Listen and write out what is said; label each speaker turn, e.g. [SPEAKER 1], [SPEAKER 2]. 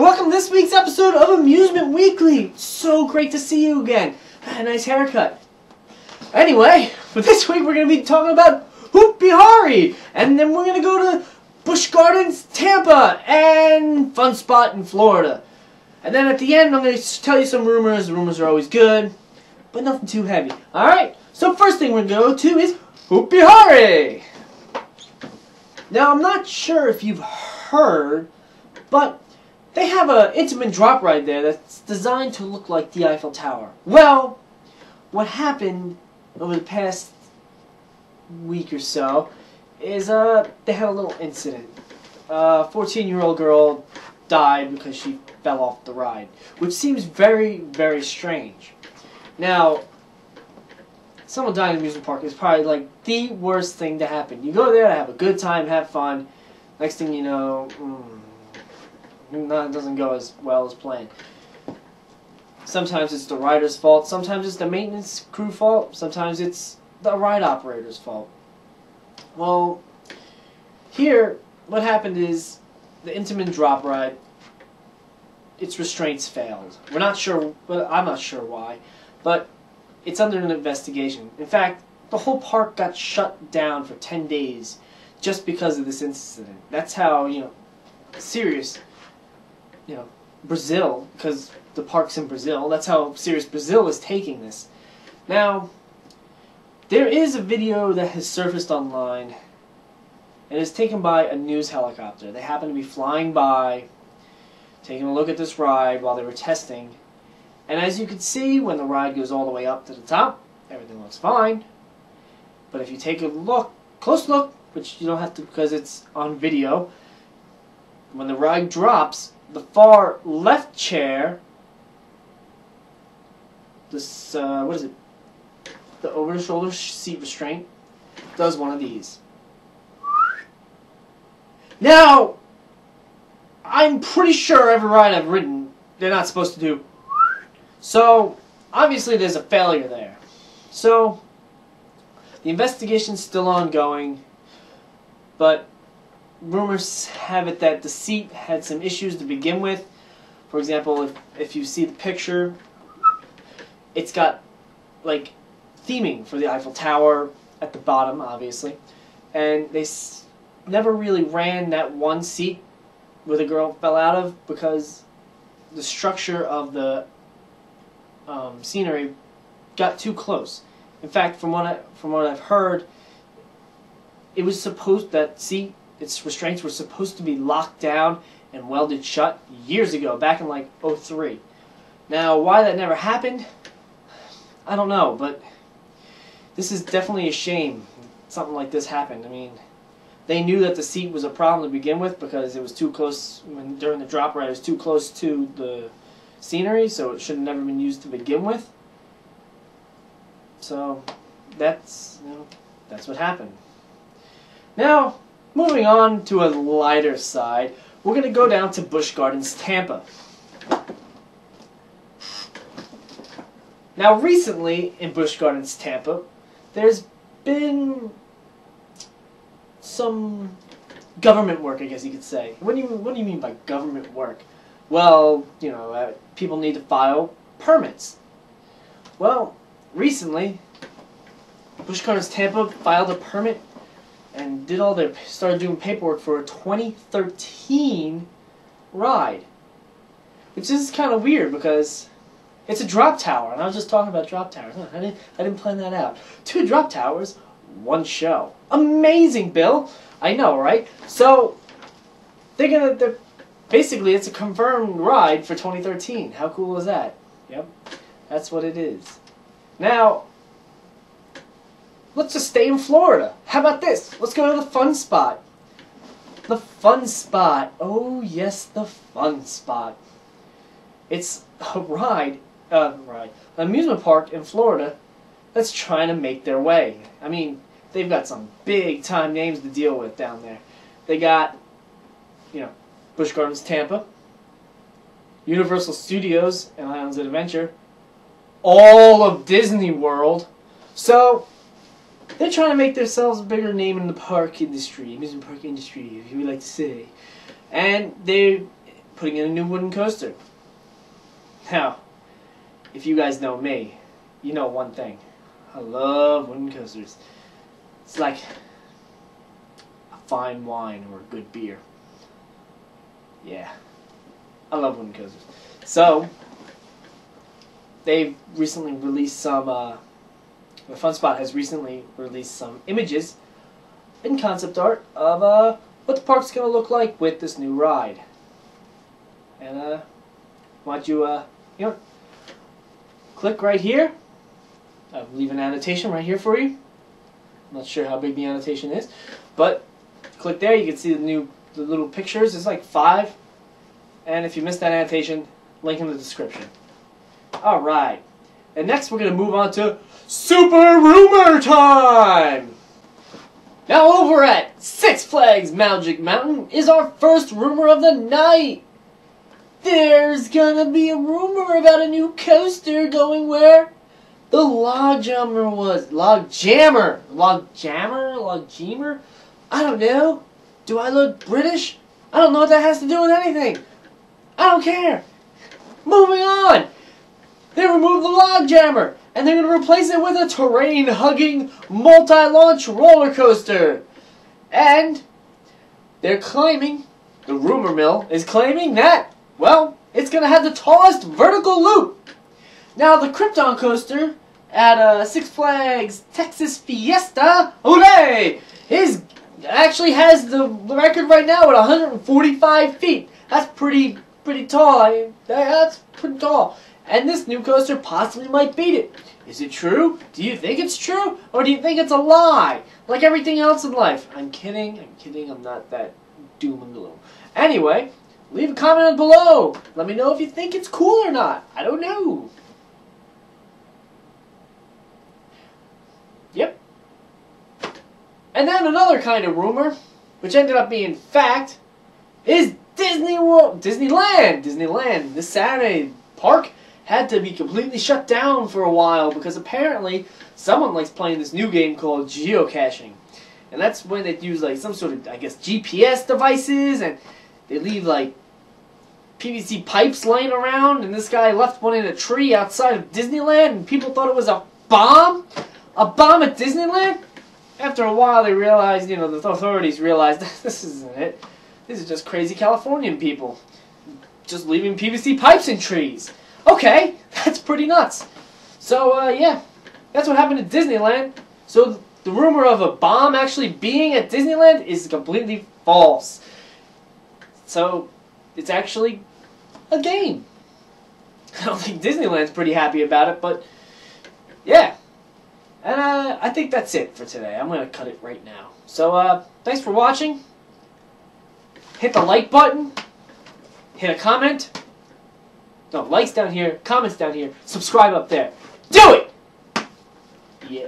[SPEAKER 1] welcome to this week's episode of Amusement Weekly. So great to see you again. A nice haircut. Anyway, for this week we're going to be talking about Hopi Hari, and then we're going to go to Busch Gardens, Tampa, and Fun Spot in Florida. And then at the end I'm going to tell you some rumors. The rumors are always good, but nothing too heavy. Alright, so first thing we're going to go to is Hopi Hari. Now I'm not sure if you've heard, but they have an intimate drop ride there that's designed to look like the Eiffel Tower. Well, what happened over the past week or so is they had a little incident. A 14-year-old girl died because she fell off the ride, which seems very, very strange. Now, someone dying in an amusement park is probably like the worst thing to happen. You go there to have a good time, have fun. Next thing you know, it doesn't go as well as planned. Sometimes it's the rider's fault, sometimes it's the maintenance crew fault, sometimes it's the ride operator's fault. Well, here, what happened is the intimate drop ride, its restraints failed. We're not sure, well, I'm not sure why, but it's under an investigation. In fact, the whole park got shut down for 10 days just because of this incident. That's how, serious, Brazil, because the park's in Brazil, that's how serious Brazil is taking this. Now, there is a video that has surfaced online, and it's taken by a news helicopter. They happen to be flying by, taking a look at this ride while they were testing. And as you can see, when the ride goes all the way up to the top, everything looks fine. But if you take a look, close look, which you don't have to because it's on video, when the ride drops, the far left chair, this, what is it? The over-the-shoulder seat restraint, does one of these. Now, I'm pretty sure every ride I've ridden, they're not supposed to do. So, obviously there's a failure there. So, the investigation's still ongoing, but rumors have it that the seat had some issues to begin with. For example, if you see the picture, it's got, like, theming for the Eiffel Tower at the bottom, obviously. And they never really ran that one seat where the girl fell out of because the structure of the scenery got too close. In fact, from what I've heard, it was supposed its restraints were supposed to be locked down and welded shut years ago, back in like '03. Now, why that never happened, I don't know, but this is definitely a shame something like this happened. I mean, they knew that the seat was a problem to begin with because it was too close during the drop ride. It was too close to the scenery, so it should have never been used to begin with. So that's what happened. Now, moving on to a lighter side, we're going to go down to Busch Gardens, Tampa. Now, recently in Busch Gardens, Tampa, there's been some government work, I guess you could say. What do you mean by government work? Well, people need to file permits. Well, recently, Busch Gardens Tampa filed a permit and started doing paperwork for a 2013 ride, which is kind of weird because it's a drop tower, and I was just talking about drop towers. I didn't plan that out. 2 drop towers, 1 show. Amazing, Bill. I know, right? So they're basically, it's a confirmed ride for 2013. How cool is that? Yep, that's what it is. Now, let's just stay in Florida. How about this? Let's go to the Fun Spot. The Fun Spot. Oh, yes, the Fun Spot. It's a amusement park in Florida that's trying to make their way. I mean, they've got some big-time names to deal with down there. They got, Busch Gardens Tampa, Universal Studios and Islands of Adventure, all of Disney World. So, they're trying to make themselves a bigger name in the park industry, amusement park industry, if you would like to say. And they're putting in a new wooden coaster. Now, if you guys know me, you know one thing. I love wooden coasters. It's like a fine wine or a good beer. Yeah, I love wooden coasters. So, they've recently released some, the Fun Spot has recently released some images in concept art of what the park's going to look like with this new ride. And why don't you, click right here. I'll leave an annotation right here for you. I'm not sure how big the annotation is, but click there. You can see the little pictures. There's like 5. And if you missed that annotation, link in the description. Alright. And next we're going to move on to Super Rumor Time! Now over at Six Flags Magic Mountain is our first rumor of the night. There's gonna be a rumor about a new coaster going where the log jammer was. Log jammer? I don't know. Do I look British? I don't know what that has to do with anything. I don't care. Moving on. They removed the log jammer, and they're going to replace it with a terrain-hugging, multi-launch roller coaster. And they're claiming, the rumor mill is claiming that, well, it's going to have the tallest vertical loop. Now, the Krypton coaster at Six Flags Texas Fiesta, hooray, actually has the record right now at 145 feet. That's pretty tall. That's pretty tall. And this new coaster possibly might beat it. Is it true? Do you think it's true? Or do you think it's a lie? Like everything else in life. I'm kidding. I'm not that doom and gloom. Anyway, leave a comment below. Let me know if you think it's cool or not. I don't know. Yep. And then another kind of rumor, which ended up being fact, is Disneyland. This Saturday park had to be completely shut down for a while because apparently someone likes playing this new game called geocaching. And that's when they use like some sort of, I guess, GPS devices, and they leave like PVC pipes laying around, and this guy left one in a tree outside of Disneyland, and people thought it was a bomb? A bomb at Disneyland? After a while they realized, the authorities realized this isn't it. This is just crazy Californian people just leaving PVC pipes in trees. Okay, that's pretty nuts. So, yeah, that's what happened at Disneyland. So, the rumor of a bomb actually being at Disneyland is completely false. So, it's actually a game. I don't think Disneyland's pretty happy about it, but, yeah. And, I think that's it for today. I'm going to cut it right now. So, thanks for watching. Hit the like button. Hit a comment. No, likes down here, comments down here, subscribe up there. Do it! Yeah.